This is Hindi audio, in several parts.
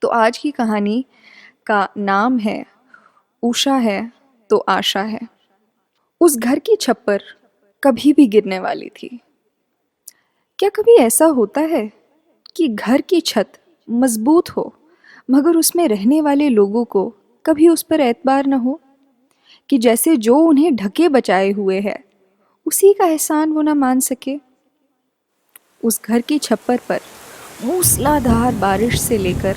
तो आज की कहानी का नाम है उषा है तो आशा है। उस घर की छप्पर कभी भी गिरने वाली थी। क्या कभी ऐसा होता है कि घर की छत मजबूत हो मगर उसमें रहने वाले लोगों को कभी उस पर एतबार न हो, कि जैसे जो उन्हें ढके बचाए हुए है उसी का एहसान वो न मान सके। उस घर की छप्पर पर मूसलाधार बारिश से लेकर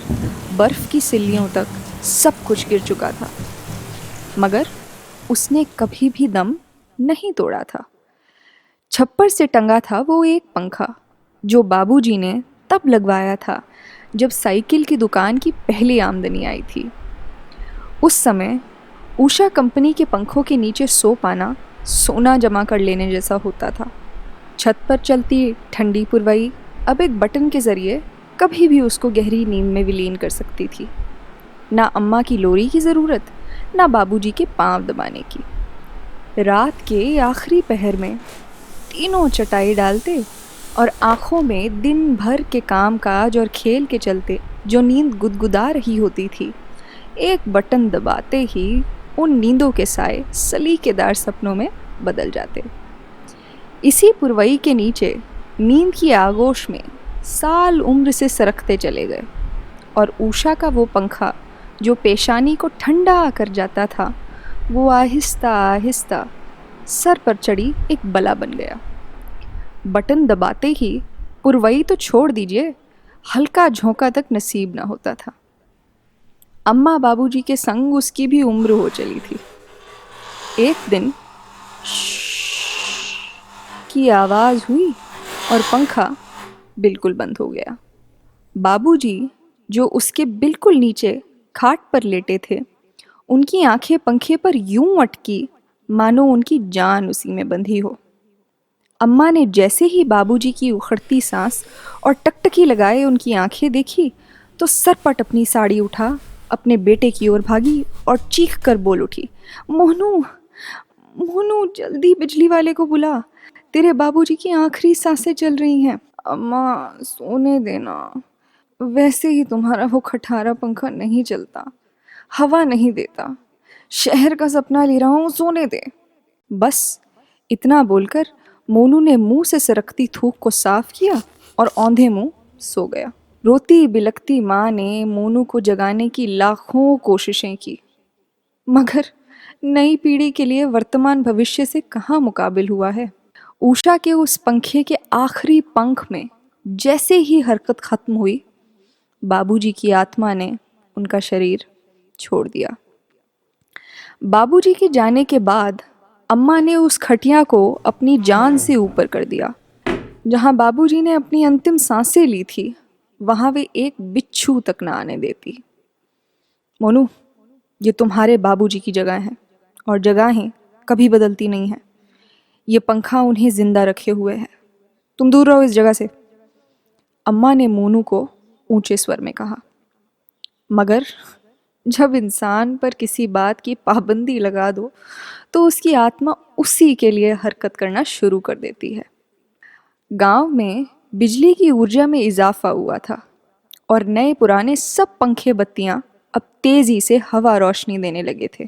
बर्फ की सिल्लियों तक सब कुछ गिर चुका था, मगर उसने कभी भी दम नहीं तोड़ा था। छप्पर से टंगा था वो एक पंखा जो बाबूजी ने तब लगवाया था जब साइकिल की दुकान की पहली आमदनी आई थी। उस समय उषा कंपनी के पंखों के नीचे सो पाना सोना जमा कर लेने जैसा होता था। छत पर चलती ठंडी पुरवाई अब एक बटन के जरिए कभी भी उसको गहरी नींद में विलीन कर सकती थी। ना अम्मा की लोरी की ज़रूरत, ना बाबूजी के पांव दबाने की। रात के आखिरी पहर में तीनों चटाई डालते और आंखों में दिन भर के काम काज और खेल के चलते जो नींद गुदगुदा रही होती थी, एक बटन दबाते ही उन नींदों के साए सलीकेदार सपनों में बदल जाते। इसी पुरवई के नीचे नींद की आगोश में साल उम्र से सरकते चले गए और उषा का वो पंखा जो पेशानी को ठंडा कर जाता था, वो आहिस्ता आहिस्ता सर पर चढ़ी एक बला बन गया। बटन दबाते ही पुरवई तो छोड़ दीजिए, हल्का झोंका तक नसीब ना होता था। अम्मा बाबूजी के संग उसकी भी उम्र हो चली थी। एक दिन की आवाज़ हुई और पंखा बिल्कुल बंद हो गया। बाबूजी जो उसके बिल्कुल नीचे खाट पर लेटे थे, उनकी आंखें पंखे पर यूं अटकी मानो उनकी जान उसी में बंधी हो। अम्मा ने जैसे ही बाबूजी की उखड़ती सांस और टकटकी लगाए उनकी आंखें देखी तो सरपट अपनी साड़ी उठा अपने बेटे की ओर भागी और चीख कर बोल उठी, मोनू मोनू, जल्दी बिजली वाले को बुला, तेरे बाबूजी की आखिरी सांसें चल रही हैं। अम्मा सोने देना, वैसे ही तुम्हारा वो खटारा पंखा नहीं चलता, हवा नहीं देता, शहर का सपना ले रहा हूँ, सोने दे। बस इतना बोलकर मोनू ने मुंह से सरकती थूक को साफ किया और औंधे मुंह सो गया। रोती बिलखती माँ ने मोनू को जगाने की लाखों कोशिशें की, मगर नई पीढ़ी के लिए वर्तमान भविष्य से कहाँ मुकाबिल हुआ है। उषा के उस पंखे के आखिरी पंख में जैसे ही हरकत खत्म हुई, बाबूजी की आत्मा ने उनका शरीर छोड़ दिया। बाबूजी के जाने के बाद अम्मा ने उस खटिया को अपनी जान से ऊपर कर दिया। जहाँ बाबूजी ने अपनी अंतिम सांसें ली थी, वहाँ वे एक बिच्छू तक न आने देती। मोनू, ये तुम्हारे बाबूजी की जगह है और जगहें कभी बदलती नहीं हैं। ये पंखा उन्हें जिंदा रखे हुए है, तुम दूर रहो इस जगह से। अम्मा ने मोनू को ऊंचे स्वर में कहा। मगर जब इंसान पर किसी बात की पाबंदी लगा दो तो उसकी आत्मा उसी के लिए हरकत करना शुरू कर देती है। गांव में बिजली की ऊर्जा में इजाफा हुआ था और नए पुराने सब पंखे बत्तियां अब तेजी से हवा रोशनी देने लगे थे।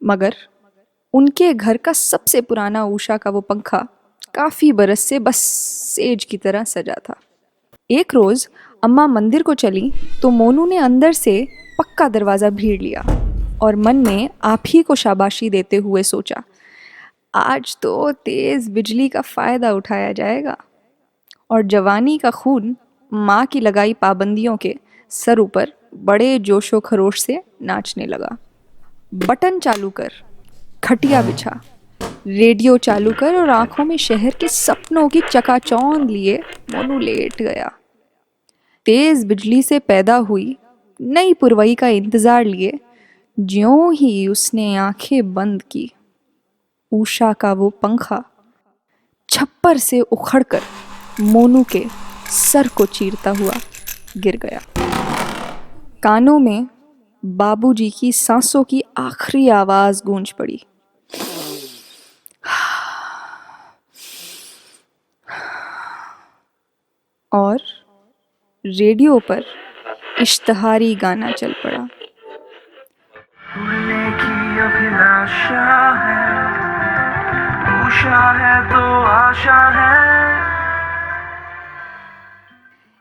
मगर उनके घर का सबसे पुराना उषा का वो पंखा काफी बरस से बस सेज की तरह सजा था। एक रोज अम्मा मंदिर को चली तो मोनू ने अंदर से पक्का दरवाजा भीड़ लिया और मन में आप ही को शाबाशी देते हुए सोचा, आज तो तेज बिजली का फायदा उठाया जाएगा। और जवानी का खून माँ की लगाई पाबंदियों के सर ऊपर बड़े जोशो खरोश से नाचने लगा। बटन चालू कर, खटिया बिछा, रेडियो चालू कर और आंखों में शहर के सपनों की चकाचौंध लिए मोनू लेट गया। तेज बिजली से पैदा हुई नई पुरवई का इंतजार लिए ज्यों ही उसने आंखें बंद की, उषा का वो पंखा छप्पर से उखड़कर मोनू के सर को चीरता हुआ गिर गया। कानों में बाबूजी की सांसों की आखिरी आवाज गूंज पड़ी। और रेडियो पर इश्तहारी गाना चल पड़ा। उड़ने की अभिलाषा है, उषा है तो आशा है।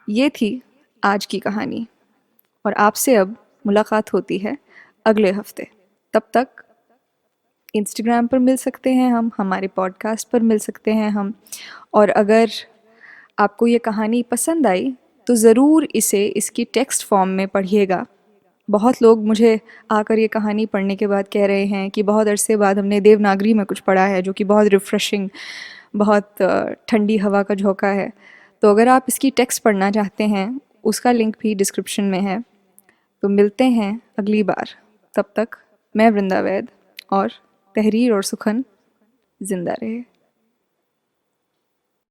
ये थी आज की कहानी और आपसे अब मुलाकात होती है अगले हफ्ते। तब तक इंस्टाग्राम पर मिल सकते हैं हम, हमारे पॉडकास्ट पर मिल सकते हैं हम। और अगर आपको ये कहानी पसंद आई तो ज़रूर इसे इसकी टेक्स्ट फॉर्म में पढ़िएगा। बहुत लोग मुझे आकर ये कहानी पढ़ने के बाद कह रहे हैं कि बहुत अरसे बाद हमने देवनागरी में कुछ पढ़ा है, जो कि बहुत रिफ़्रेशिंग, बहुत ठंडी हवा का झोंका है। तो अगर आप इसकी टेक्स्ट पढ़ना चाहते हैं, उसका लिंक भी डिस्क्रिप्शन में है। तो मिलते हैं अगली बार। तब तक मैं वृंदा वैद और तहरीर और सुखन जिंदा रहे।